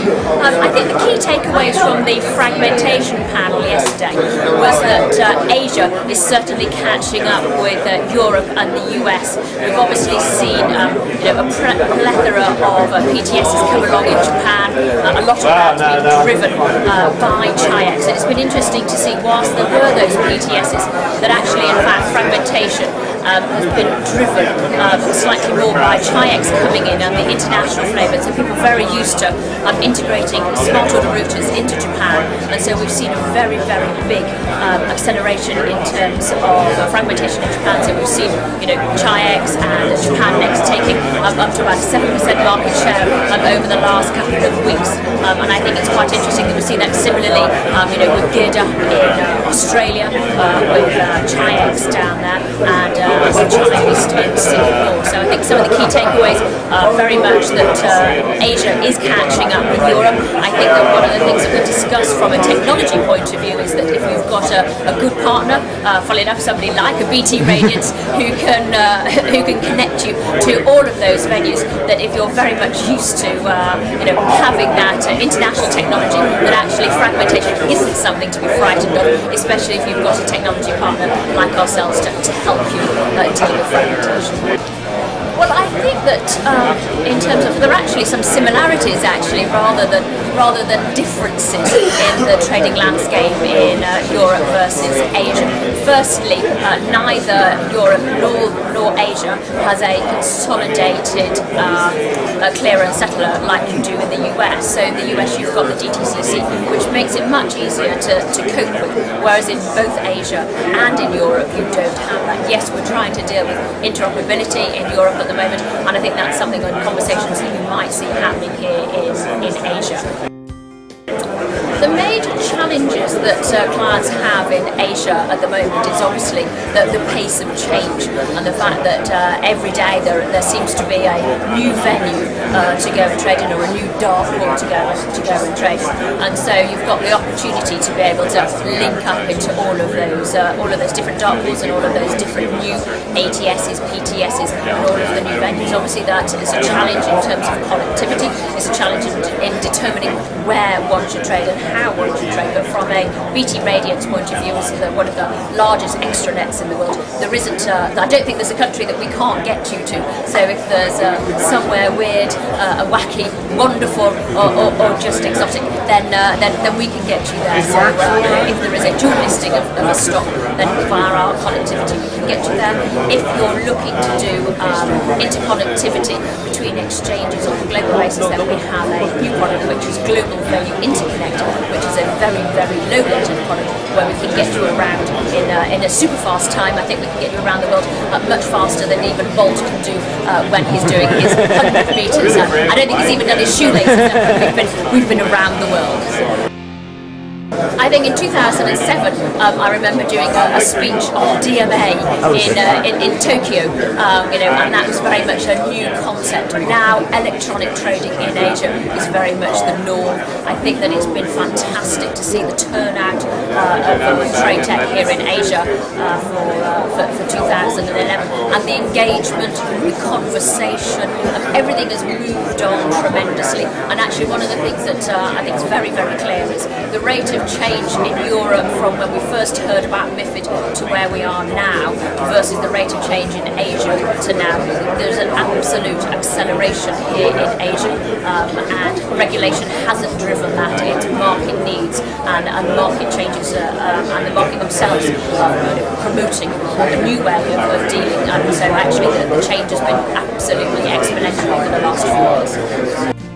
I think the key takeaways from the fragmentation panel yesterday was that Asia is certainly catching up with Europe and the US. We've obviously seen a plethora of PTSs come along in Japan. A lot of that has been driven by Chi-X. It's been interesting to see, whilst there were those PTSs, that actually in fact fragmentation has been driven slightly more by Chi-X coming in and the international flavour. So people are very used to integrating smart order routers into Japan, and so we've seen a very, very big acceleration in terms of fragmentation in Japan. So we've seen Chi-X and Japan Next taking up to about 7% market share over the last couple of weeks, and I think it's quite interesting that we've seen that similarly with Geared Up in Australia with Chi-X down there, and Chi-East in Singapore. So I think some of the key takeaways are very much that Asia is catching up with Europe. I think that one of the things that we discussed from a technology point of view is that if you've got a good partner, funnily enough somebody like a BT Radiance who can connect you to all of those venues, that if you're very much used to having that international technology, that actually fragmentation isn't something to be frightened of, especially if you've got a technology partner like ourselves to help you deal with fragmentation. Well, I think that in terms of, there are actually some similarities actually rather than differences in the trading landscape in Europe versus Asia. Firstly, neither Europe nor Asia has a consolidated clearer and settler like you do in the US. So in the US you've got the DTCC, which makes it much easier to cope with, whereas in both Asia and in Europe you don't have that. Yes, we're trying to deal with interoperability in Europe at the moment, and I think that's something in conversations that you might see happening here in Asia. The major challenges that clients have in Asia at the moment is obviously the pace of change and the fact that every day there seems to be a new venue to go and trade in, or a new dark pool to go and trade in. And so you've got the opportunity to be able to link up into all of those different dark pools and all of those different new ATSs, PTSs, and all of the new venues. Obviously that is a challenge in terms of connectivity. It's a challenge in determining where one should trade and how one should trade. But from a BT Radiance point of view, as one of the largest extranets in the world, there isn't. I don't think there's a country that we can't get you to. So if there's somewhere weird, wacky, wonderful, or just exotic, then we can get you there. So if there is a dual listing of a stock, then via our connectivity we can get you there. If you're looking to do interconnectivity between exchanges on a global basis, then we have a new product which is Global Value Interconnect, which is a very, very low latent product where we can get you around in a super fast time. I think we can get you around the world much faster than even Bolt can do when he's doing his 100 metres. I don't think he's even done his shoelaces. We've been around the world. I think in 2007, I remember doing a speech on DMA in Tokyo, and that was very much a new concept. Now, electronic trading in Asia is very much the norm. I think that it's been fantastic to see the turnout of TradeTech here in Asia for 2011, and the engagement, the conversation, everything has moved on tremendously. And actually, one of the things that I think is very, very clear is the rate of change in Europe from when we first heard about MiFID to where we are now versus the rate of change in Asia to now. There's an absolute acceleration here in Asia, and regulation hasn't driven that. It's market needs and market changes, and the market themselves promoting a new way of dealing. And so actually the change has been absolutely exponential over the last few years.